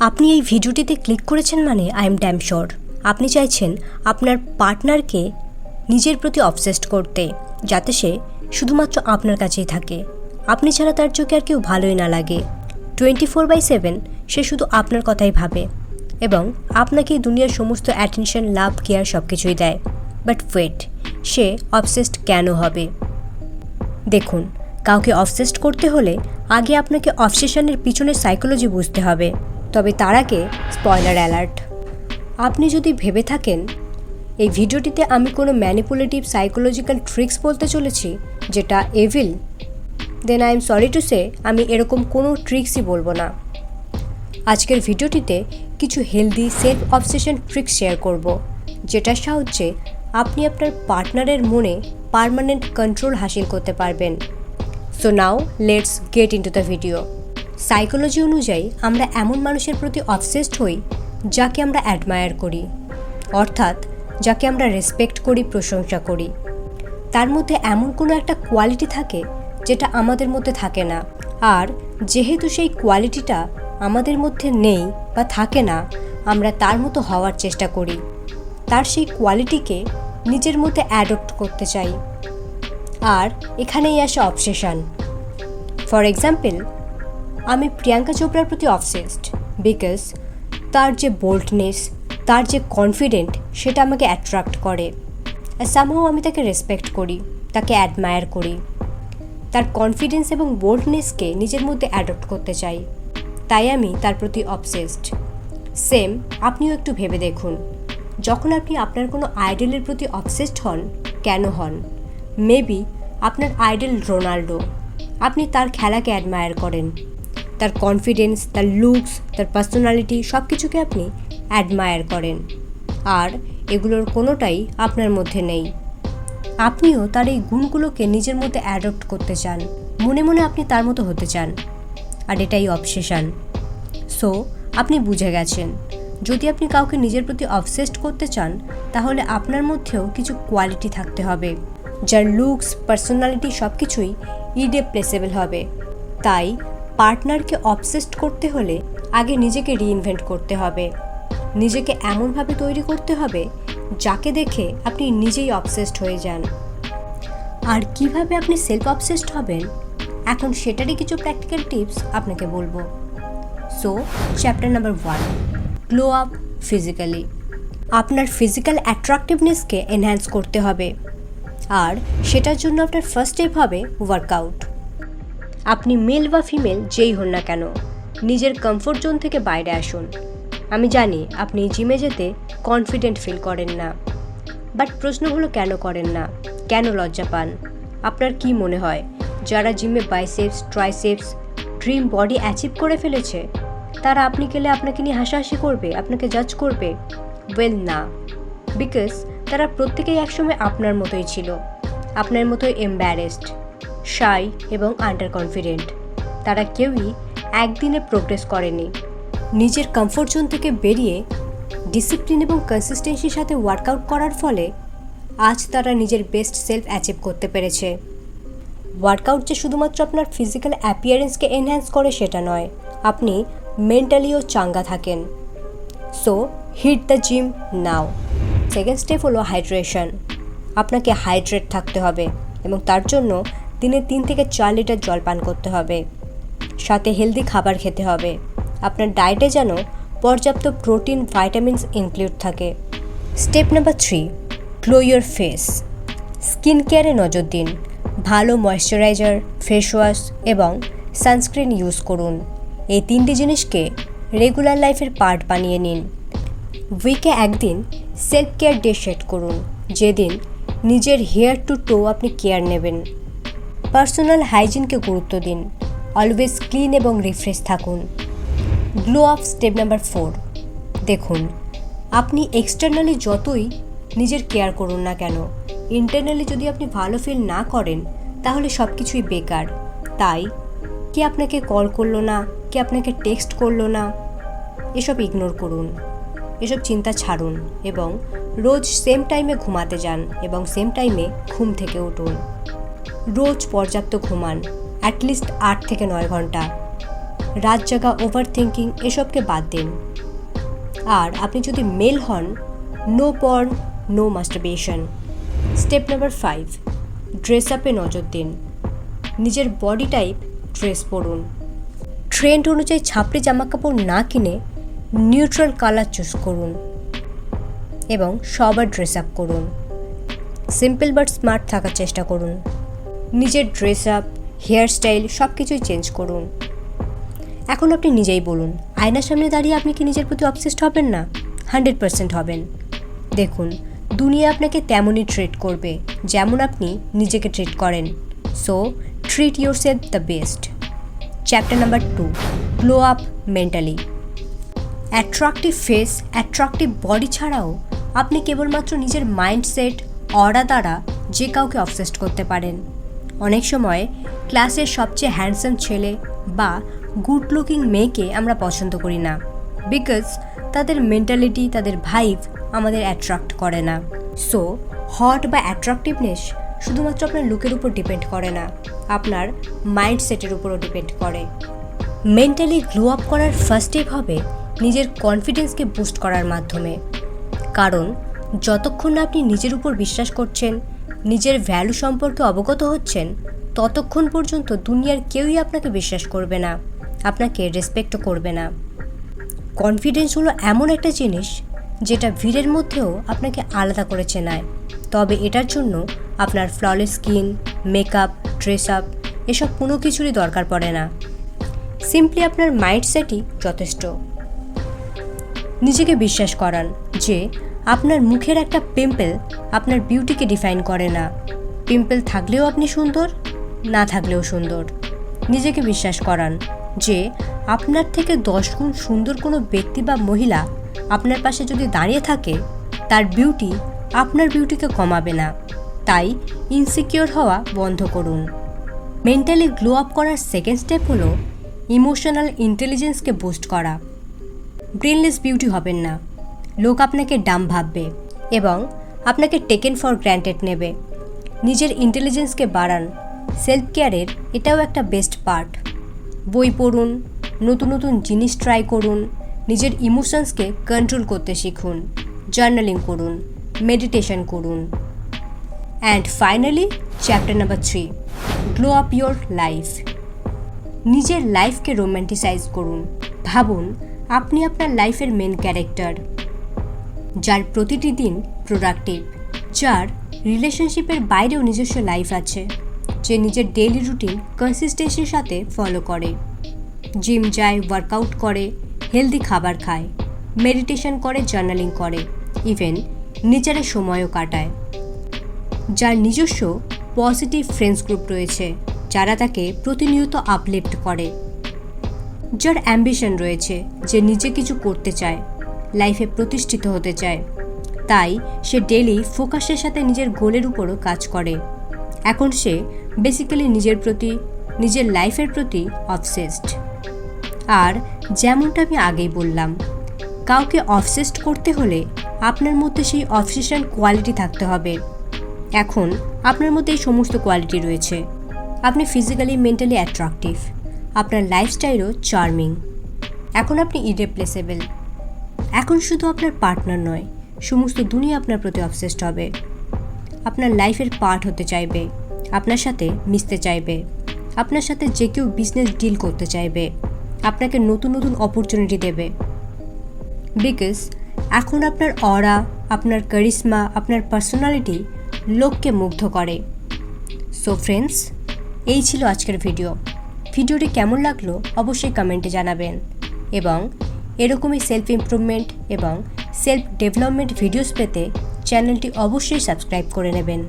আপনি এই ভিডিওটিতে ক্লিক করেছেন মানে আই এম ড্যাম শিওর আপনি চাইছেন আপনার পার্টনারকে নিজের প্রতি অবসেসড করতে, যাতে সে শুধুমাত্র আপনার কাছেই থাকে, আপনি ছাড়া তার চোখে আর কেউ ভালোই না লাগে। 24/7 সে শুধু আপনার কথাই ভাবে এবং আপনাকেই দুনিয়ার সমস্ত অ্যাটেনশন, লাভ, কেয়ার সব কিছুই দেয়। বাট ওয়েট, সে অবসেসড কেন হবে? দেখুন, কাউকে অবসেসড করতে হলে আগে আপনাকে অবসেশনের পিছনের সাইকোলজি বুঝতে হবে। তবে তার আগে স্পয়লার অ্যালার্ট। আপনি যদি ভেবে থাকেন এই ভিডিওটিতে আমি কোনো ম্যানিপুলেটিভ সাইকোলজিক্যাল ট্রিক্স বলতে চলেছি যেটা evil, then I am sorry to say আমি এরকম কোনো ট্রিক্সই বলবো না। আজকের ভিডিওটিতে কিছু healthy self obsession tricks share করব, যেটার সাহায্যে আপনি আপনার পার্টনারের মনে পার্মানেন্ট কন্ট্রোল হাসিল করতে পারবেন। So now let's get into the video. Psychology অনুযায়ী আমরা এমন মানুষের প্রতি অবসেসড হই যাকে আমরা অ্যাডমায়ার করি, অর্থাৎ যাকে আমরা রেসপেক্ট করি, প্রশংসা করি। তার মধ্যে এমন কোনো একটা কোয়ালিটি থাকে যেটা আমাদের মধ্যে থাকে না, আর যেহেতু সেই কোয়ালিটিটা আমাদের মধ্যে নেই বা থাকে না, আমরা তার মতো হওয়ার চেষ্টা করি, তার সেই কোয়ালিটিকে নিজের মধ্যে অ্যাডপ্ট করতে চাই। আর এখানেই আসে অবসেশন। ফর এক্সাম্পল, আমি প্রিয়াঙ্কা চোপড়ার প্রতি অবসেসড বিকজ তার যে বোল্ডনেস, তার যে কনফিডেন্ট, সেটা আমাকে অ্যাট্রাক্ট করে। আর সামহাও আমি তাকে রেসপেক্ট করি, তাকে অ্যাডমায়ার করি, তার কনফিডেন্স এবং বোল্ডনেসকে নিজের মধ্যে অ্যাডপ্ট করতে চাই, তাই আমি তার প্রতি অবসেসড। সেম আপনিও একটু ভেবে দেখুন, যখন আপনি আপনার কোনো আইডলের প্রতি অবসেসড হন, কেন হন? মেবি আপনার আইডল রোনাল্ডো, আপনি তার খেলাকে অ্যাডমায়ার করেন, তার কনফিডেন্স, তার লুকস, তার পার্সোনালিটি সব কিছুকে আপনি অ্যাডমায়ার করেন, আর এগুলোর কোনোটাই আপনার মধ্যে নেই। আপনিও তার এই গুণগুলোকে নিজের মধ্যে অ্যাডপ্ট করতে চান, মনে মনে আপনি তার মতো হতে চান, আর এটাই অবসেশন। সো আপনি বুঝে গেছেন, যদি আপনি কাউকে নিজের প্রতি অবসেসড করতে চান, তাহলে আপনার মধ্যেও কিছু কোয়ালিটি থাকতে হবে যার লুকস, পার্সোনালিটি সব কিছুই ইররিপ্লেসেবল হবে। তাই পার্টনারকে অবসেসড করতে হলে আগে নিজেকে রিইনভেন্ট করতে হবে, নিজেকে এমনভাবে তৈরি করতে হবে যাকে দেখে আপনি নিজেই অবসেসড হয়ে যান। আর কিভাবে আপনি সেলফ অবসেসড হবেন, এখন সেটারই কিছু প্র্যাকটিক্যাল টিপস আপনাকে বলবো। So chapter number 1, glow up physically. আপনার ফিজিক্যাল অ্যাট্রাকটিভনেসকে এনহ্যান্স করতে হবে, আর সেটার জন্য আপনার ফার্স্ট স্টেপ হবে ওয়ার্কআউট। আপনি মেল বা ফিমেল যেই হন না কেন, নিজের কমফোর্ট জোন থেকে বাইরে আসুন। আমি জানি আপনি জিমে যেতে কনফিডেন্ট ফিল করেন না, বাট প্রশ্ন হলো কেন করেন না, কেন লজ্জা পান? আপনার কি মনে হয় যারা জিমে biceps, triceps, dream body achieve করে ফেলেছে, তারা আপনি গেলে আপনাকে নিয়ে হাসাহাসি করবে, আপনাকে জাজ করবে? ওয়েল না, বিকজ তারা প্রত্যেকেই একসময় আপনার মতোই ছিল, আপনার মতোই এম্বারেসড, শাই এবং আন্ডার কনফিডেন্ট। তারা কেউই একদিনে প্রোগ্রেস করেনি। নিজের কমফোর্ট জোন থেকে বেরিয়ে ডিসিপ্লিন এবং কনসিস্টেন্সির সাথে ওয়ার্কআউট করার ফলে আজ তারা নিজের বেস্ট সেলফ অ্যাচিভ করতে পেরেছে। ওয়ার্কআউট যে শুধুমাত্র আপনার ফিজিক্যাল অ্যাপিয়ারেন্সকে এনহ্যান্স করে সেটা নয়, আপনি মেন্টালিও চাঙ্গা থাকেন। So hit the gym now. Second step হলো হাইড্রেশন। আপনাকে হাইড্রেট থাকতে হবে এবং তার জন্য দিনে 3 থেকে 4 লিটার জল পান করতে হবে, সাথে হেলদি খাবার খেতে হবে। আপনার ডায়েটে যেন পর্যাপ্ত প্রোটিন, ভাইটামিনস ইনক্লুড থাকে। Step number 3, glow your face. Skin কেয়ারে নজর দিন। ভালো ময়শ্চারাইজার, ফেস ওয়াশ এবং সানস্ক্রিন ইউজ করুন। এই 3টি জিনিসকে রেগুলার লাইফের পার্ট বানিয়ে নিন। উইকে একদিন সেলফ কেয়ার ডে সেট করুন, যেদিন নিজের হেয়ার টু টো আপনি কেয়ার নেবেন। পার্সোনাল হাইজিনকে গুরুত্ব দিন। অলওয়েজ ক্লিন এবং রিফ্রেশ থাকুন। গ্লো আপ স্টেপ নাম্বার 4, দেখুন, আপনি এক্সটার্নালি যতই নিজের কেয়ার করুন না কেন, ইন্টারনালি যদি আপনি ভালো ফিল না করেন, তাহলে সব কিছুই বেকার। তাই কে আপনাকে কল করলো না, কে আপনাকে টেক্সট করলো না, এসব ইগনোর করুন, এসব চিন্তা ছাড়ুন এবং রোজ সেম টাইমে ঘুমাতে যান এবং সেম টাইমে ঘুম থেকে উঠুন। রোজ পর্যাপ্ত ঘুমান, অ্যাটলিস্ট 8 থেকে 9 ঘন্টা। রাত জাগা, ওভার থিঙ্কিং এসবকে বাদ দিন। আর আপনি যদি মেল হন, no porn, no masturbation. Step number 5, dress আপে নজর দিন। নিজের বডি টাইপ ড্রেস পরুন। ট্রেন্ড অনুযায়ী ছাপড়ি জামাকাপড় না কিনে নিউট্রাল কালার চুজ করুন এবং সবার ড্রেস আপ করুন। সিম্পল বাট স্মার্ট থাকার চেষ্টা করুন। নিজের ড্রেস আপ, হেয়ারস্টাইল সব কিছুই চেঞ্জ করুন। এখন আপনি নিজেই বলুন, আয়নার সামনে দাঁড়িয়ে আপনি কি নিজের প্রতি অবসেসড হবেন না? 100% হবেন। দেখুন, দুনিয়া আপনাকে তেমনই ট্রিট করবে যেমন আপনি নিজেকে ট্রিট করেন। So treat yourself the best. Chapter number 2, glow up mentally. Attractive face, attractive body ছাড়াও আপনি কেবলমাত্র নিজের মাইন্ডসেট, অরা দ্বারা যে কাউকে অবসেসড করতে পারেন। অনেক সময় ক্লাসের সবচেয়ে হ্যান্ডসাম ছেলে বা গুড লুকিং মেয়েকে আমরা পছন্দ করি না, বিকজ তাদের মেন্টালিটি, তাদের ভাইব আমাদের অ্যাট্রাক্ট করে না। সো হট বা অ্যাট্রাকটিভনেস শুধুমাত্র আপনার লুকের উপর ডিপেন্ড করে না, আপনার মাইন্ডসেটের উপরও ডিপেন্ড করে। মেন্টালি গ্লো আপ করার ফার্স্ট স্টেপ হবে নিজের কনফিডেন্সকে বুস্ট করার মাধ্যমে। কারণ যতক্ষণ না আপনি নিজের উপর বিশ্বাস করছেন, নিজের ভ্যালু সম্পর্কে অবগত হচ্ছেন, ততক্ষণ পর্যন্ত দুনিয়ার কেউই আপনাকে বিশ্বাস করবে না, আপনাকে রেসপেক্টও করবে না। কনফিডেন্স হলো এমন একটা জিনিস যেটা ভিড়ের মধ্যেও আপনাকে আলাদা করে চেনায়। তবে এটার জন্য আপনার flawless skin, makeup, dress up এসব কোনো কিছুরই দরকার পড়ে না। সিম্পলি আপনার মাইন্ডসেটই যথেষ্ট। নিজেকে বিশ্বাস করান যে আপনার মুখের একটা পিম্পল আপনার বিউটিকে ডিফাইন করে না। পিম্পল থাকলেও আপনি সুন্দর, না থাকলেও সুন্দর। নিজেকে বিশ্বাস করান যে আপনার থেকে 10 গুণ সুন্দর কোনো ব্যক্তি বা মহিলা আপনার পাশে যদি দাঁড়িয়ে থাকে, তার বিউটি আপনার বিউটিকে কমাবে না। তাই ইনসিকিওর হওয়া বন্ধ করুন। মেন্টালি গ্লো আপ করার সেকেন্ড স্টেপ হলো ইমোশনাল ইন্টেলিজেন্সকে বুস্ট করা। ব্রেনলেস বিউটি হবেন না। লোক আপনাকে ডাম ভাববে এবং আপনাকে টেকেন ফর গ্র্যান্টেড নেবে। নিজের ইন্টেলিজেন্সকে বাড়ান। সেলফ কেয়ারের এটাও একটা বেস্ট পার্ট। বই পড়ুন, নতুন নতুন জিনিস ট্রাই করুন, নিজের ইমোশনসকে কন্ট্রোল করতে শিখুন, জার্নালিং করুন, মেডিটেশন করুন। And finally chapter number 3, glow up your life. নিজের লাইফকে রোম্যান্টিসাইজ করুন। ভাবুন আপনি আপনার লাইফের মেন ক্যারেক্টার, যার প্রতিটি দিন প্রোডাক্টিভ, যার রিলেশনশিপের বাইরেও নিজস্ব লাইফ আছে, যে নিজের ডেইলি রুটিন কনসিস্টেন্সির সাথে ফলো করে, জিম যায়, ওয়ার্কআউট করে, হেলদি খাবার খায়, মেডিটেশন করে, জার্নালিং করে, ইভেন নেচারে সময়ও কাটায়, যার নিজস্ব পজিটিভ ফ্রেন্ডস গ্রুপ রয়েছে যারা তাকে প্রতিনিয়ত আপলিফট করে, যার অ্যাম্বিশন রয়েছে, যে নিজে কিছু করতে চায়, লাইফে প্রতিষ্ঠিত হতে চায়। তাই সে ডেইলি ফোকাসের সাথে নিজের গোলের উপরও কাজ করে। এখন সে বেসিক্যালি নিজের প্রতি, নিজের লাইফের প্রতি অবসেসড। আর যেমনটা আমি আগেই বললাম, কাউকে অবসেসড করতে হলে আপনার মধ্যে সেই অবসেশন কোয়ালিটি থাকতে হবে। এখন আপনার মধ্যে এই সমস্ত কোয়ালিটি রয়েছে। আপনি ফিজিক্যালি, মেন্টালি অ্যাট্রাকটিভ, আপনার লাইফস্টাইলও চার্মিং। এখন আপনি ইররিপ্লেসেবল। এখন শুধু আপনার পার্টনার নয়, সমস্ত দুনিয়া আপনার প্রতি অবসেসড হবে, আপনার লাইফের পার্ট হতে চাইবে, আপনার সাথে মিশতে চাইবে, আপনার সাথে যে কেউ বিজনেস ডিল করতে চাইবে, আপনাকে নতুন নতুন অপরচুনিটি দেবে। বিকজ এখন আপনার অরা, আপনার কারিশমা, আপনার পার্সোনালিটি লোককে মুগ্ধ করে। সো ফ্রেন্ডস, এই ছিল আজকের ভিডিওটি কেমন লাগলো অবশ্যই কমেন্টে জানাবেন এবং এরকমই সেলফ ইমপ্রুভমেন্ট এবং সেলফ ডেভেলপমেন্ট ভিডিওস পেতে চ্যানেলটি অবশ্যই সাবস্ক্রাইব করে নেবেন।